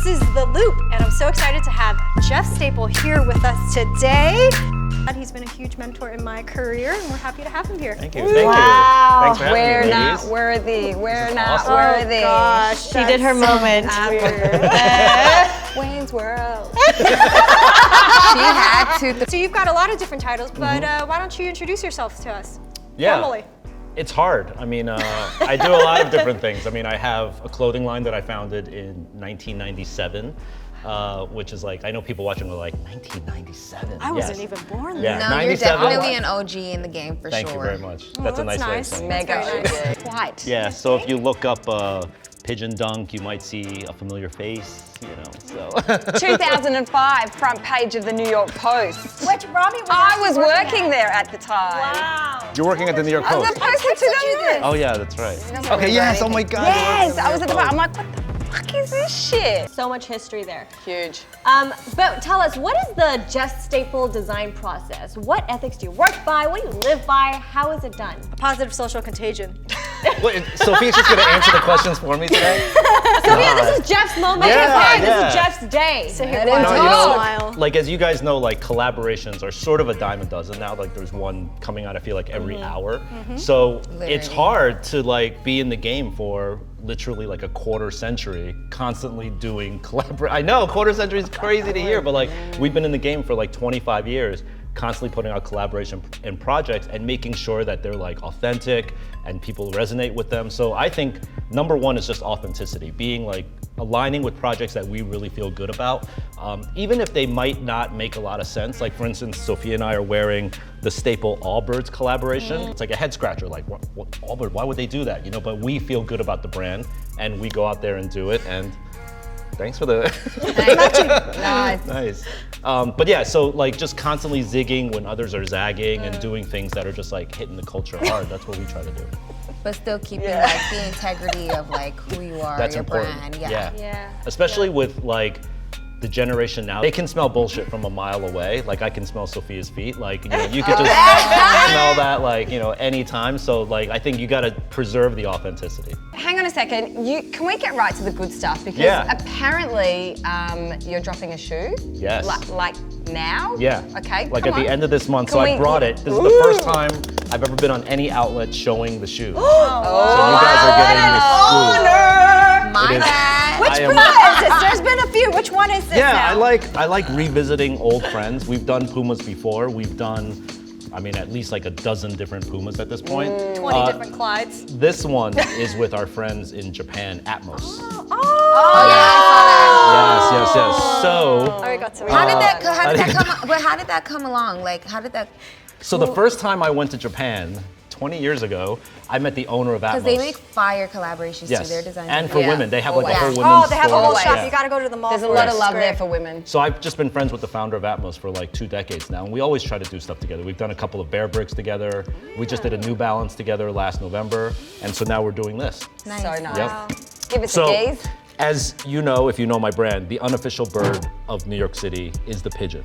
This is The Loop, and I'm so excited to have Jeff Staple here with us today. He's been a huge mentor in my career, and we're happy to have him here. Thank you. Thank Wow. you. Thanks for having me, We're ladies. not worthy. We're not awesome. worthy. Oh gosh, She did her moment. Wayne's World. She had to. So you've got a lot of different titles, but why don't you introduce yourself to us? Yeah. Formally. It's hard. I mean, I do a lot of different things. I mean, I have a clothing line that I founded in 1997. Which is like, I know people watching are like, 1997? I wasn't even born then. Yeah, No, you're 97. definitely an OG in the game for Thank sure. you very much. Oh, That's a that's nice way of nice. saying it. Mega That's OG. What? Yeah, so if you look up Pigeon Dunk, you might see a familiar face, you know, so. 2005, front page of the New York Post. Which Robbie was I was working there at the time. Wow. You're working at the New York I was Post? the post for 2000. Oh yeah, that's right. Okay, yes, oh my God. Yes, I was at the bar. I'm like, what the fuck is this shit? So much history there. Huge. But tell us, what is the Jeff Staple design process? What ethics do you work by? What do you live by? How is it done? Positive social contagion. Wait, Sophia's just gonna answer the questions for me today? Sophia, this is Jeff's moment. Yeah, This yeah. is Jeff's day. So here, Let watch him me No, you know, smile. like as you guys know, like collaborations are sort of a dime a dozen now. Like there's one coming out, I feel like every hour. So it's Literally. hard to like be in the game for literally like a quarter century, constantly doing I know, quarter century is crazy to hear, but like we've been in the game for like 25 years, constantly putting out collaboration and projects and making sure that they're like authentic and people resonate with them. So I think number one is just authenticity, being like aligning with projects that we really feel good about, even if they might not make a lot of sense. Like for instance, Sophia and I are wearing the Staple Allbirds collaboration. It's like a head scratcher, like what Allbird, why would they do that? You know, but we feel good about the brand and we go out there and do it, and thanks for the Nice. nice. But yeah, so like just constantly zigging when others are zagging and doing things that are just like hitting the culture hard. That's what we try to do. But still keeping like the integrity of like who you are, That's your important. brand. Yeah. Especially with like the generation now, they can smell bullshit from a mile away. Like I can smell Sophia's feet. Like, you know, you could just smell that like, you know, anytime. So like, I think you gotta preserve the authenticity. Hang on a second. Can we get right to the good stuff? Because Yeah. apparently you're dropping a shoe. Yes. Like now? Yeah. Okay. Like come at the on. end of this month, Can so I we- brought it. This is the first time I've ever been on any outlet showing the shoe. So you Oh, guys are getting the scoop. My It is- bad. Which I am- Puma is this? There's been a few. Which one is this Yeah, now? I like revisiting old friends. We've done Pumas before. We've done, I mean, at least like a dozen different Pumas at this point. 20 different Clydes. This one is with our friends in Japan, Atmos. Oh yeah, I saw that. Yes. So, All right, got some. How did that come along? Like, how did that? so the first time I went to Japan, 20 years ago, I met the owner of Atmos. Because they make fire collaborations yes. too. Their design. And for women, they have like a yeah. whole women's Oh, they have a store. whole shop. Yeah. You gotta go to the mall. There's a for lot it. of love It's there great. for women. So I've just been friends with the founder of Atmos for like 2 decades now, and we always try to do stuff together. We've done a couple of Bear Bricks together. We just did a New Balance together last November, and so now we're doing this. Nice. So nice. Yep. Give it So, to gaze. as you know, if you know my brand, the unofficial bird of New York City is the pigeon.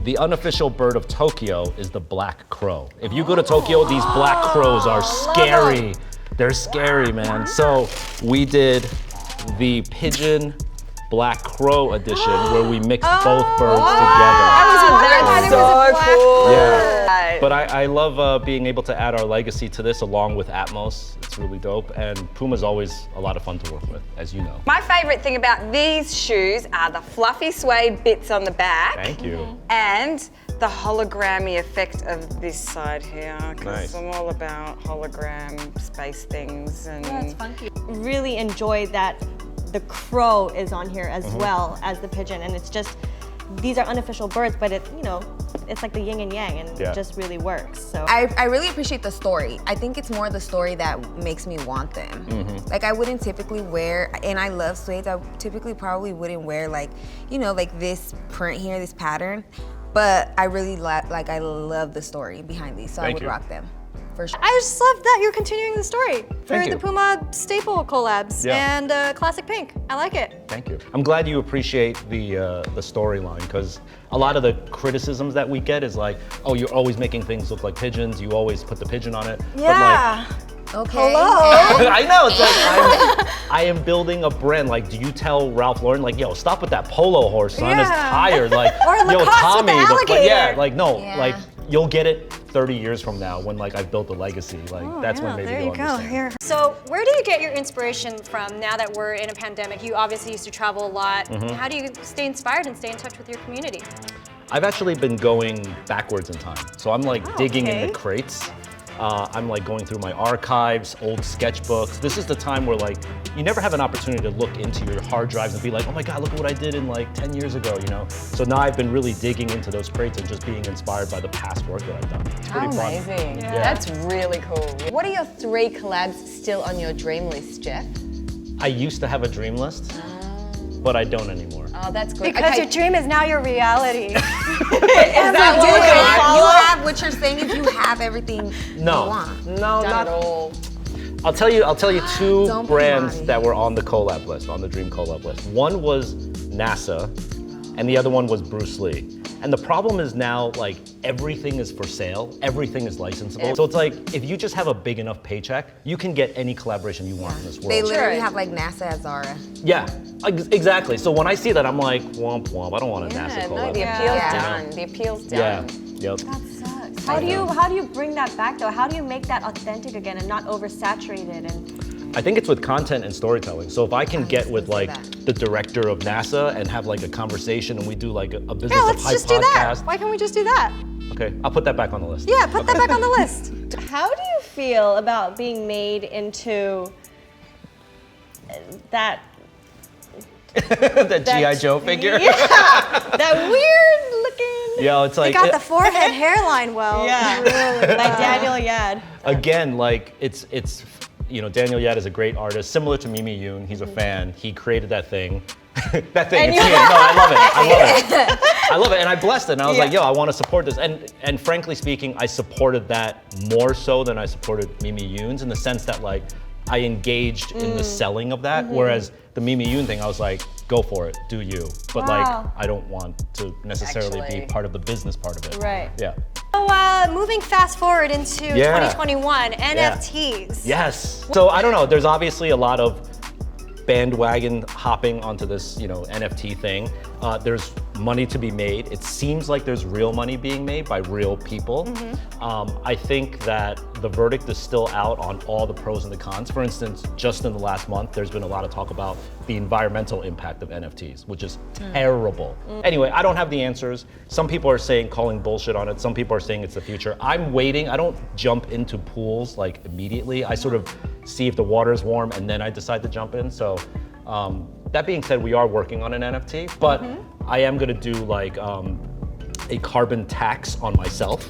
The unofficial bird of Tokyo is the black crow. If you go to Tokyo, these black crows are scary. They're scary, man. So we did the pigeon black crow edition where we mixed both birds together. That's so cool. Yeah. But I love being able to add our legacy to this along with Atmos. It's really dope. And Puma's always a lot of fun to work with, as you know. My favorite thing about these shoes are the fluffy suede bits on the back. Thank you. And the hologrammy effect of this side here, because Nice. I'm all about hologram space things and. That's funky. Really enjoy that the crow is on here as well as the pigeon, and it's just, these are unofficial birds, but it, you know, it's like the yin and yang, and Yeah. it just really works. So I really appreciate the story. I think it's more the story that makes me want them. Like I wouldn't typically wear, and I love suede, I typically probably wouldn't wear like, you know, like this print here, this pattern, but I really I love the story behind these, so I Thank would you. rock them. For sure. I just love that you're continuing the story for Thank the you. Puma Staple collabs Yeah. and Classic Pink. I like it. Thank you. I'm glad you appreciate the storyline, because a lot of the criticisms that we get is like, oh, you're always making things look like pigeons. You always put the pigeon on it. Yeah. But like, Okay. Hello. I know, it's like I am building a brand. Like, do you tell Ralph Lauren, like, yo, stop with that polo horse, son, it's Yeah. tired. Like, Or yo, Lacoste with Tommy, the alligator. yeah, like, no, Yeah. like, you'll get it 30 years from now when like I've built a legacy. Like, that's when maybe there you'll you go. understand. Here. So where do you get your inspiration from now that we're in a pandemic? You obviously used to travel a lot. How do you stay inspired and stay in touch with your community? I've actually been going backwards in time. So I'm like digging in okay. the crates. I'm like going through my archives, old sketchbooks. This is the time where like, you never have an opportunity to look into your hard drives and be like, oh my God, look at what I did in like 10 years ago, you know? So now I've been really digging into those crates and just being inspired by the past work that I've done. It's pretty fun. Amazing. Yeah. That's really cool. What are your 3 collabs still on your dream list, Jeff? I used to have a dream list, but I don't anymore. Oh, that's good. Because your dream is now your reality. What you're saying is you have everything you No, want. no, Done not it all. I'll tell you 2 Don't be brands naughty. that were on the collab list, on the dream collab list. One was NASA, and the other one was Bruce Lee. And the problem is now, like, everything is for sale, everything is licensable. So it's like, if you just have a big enough paycheck, you can get any collaboration you want in this world. They literally Sure. have like NASA as Zara. Yeah, exactly. So when I see that, I'm like, womp womp, I don't want a NASA Yeah, collab. no, the Yeah. appeal's Yeah. done. The appeal's Yeah, done. yep. How do you bring that back though? How do you make that authentic again and not oversaturated? And I think it's with content and storytelling. So if I can get with like that. the director of NASA and have like a conversation and we do like a business Yeah, of let's hype just do that. podcast. Why can't we just do that? Okay, I'll put that back on the list. Yeah, put that back on the list. how do you feel about being made into that That G.I. Joe figure. Yeah, that weird looking. Yo, it's They like, got the forehead hairline well. Yeah, Really like Daniel Yad. again, like it's, you know, Daniel Yad is a great artist, similar to Mimi Yoon. He's a fan. He created that thing. That thing, And it's you- here. No, I love it. I love it. I love it, and I blessed it. And I was Yeah. like, yo, I want to support this. And frankly speaking, I supported that more so than I supported Mimi Yoon's in the sense that like I engaged in the selling of that. Whereas the Mimi Yoon thing, I was like, go for it, do you. But Wow. like, I don't want to necessarily Actually. be part of the business part of it. Right. Yeah. So moving fast forward into Yeah. 2021, NFTs. Yes. So I don't know. There's obviously a lot of bandwagon hopping onto this, you know, NFT thing. There's money to be made. It seems like there's real money being made by real people. I think that the verdict is still out on all the pros and the cons. For instance, just in the last month, there's been a lot of talk about the environmental impact of NFTs, which is terrible. Anyway, I don't have the answers. Some people are saying, calling bullshit on it. Some people are saying it's the future. I'm waiting. I don't jump into pools like immediately. I sort of see if the water is warm and then I decide to jump in. So that being said, we are working on an NFT, but I am gonna do like a carbon tax on myself.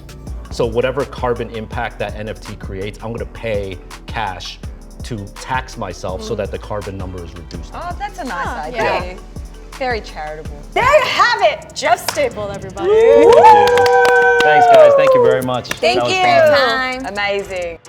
So whatever carbon impact that NFT creates, I'm gonna pay cash to tax myself so that the carbon number is reduced. Oh, that's a nice idea. yeah. Very charitable. There you have it, Jeff Staple, everybody. Thank you. Thanks, guys. Thank you very much. Thank That was you fun. for your time. Amazing.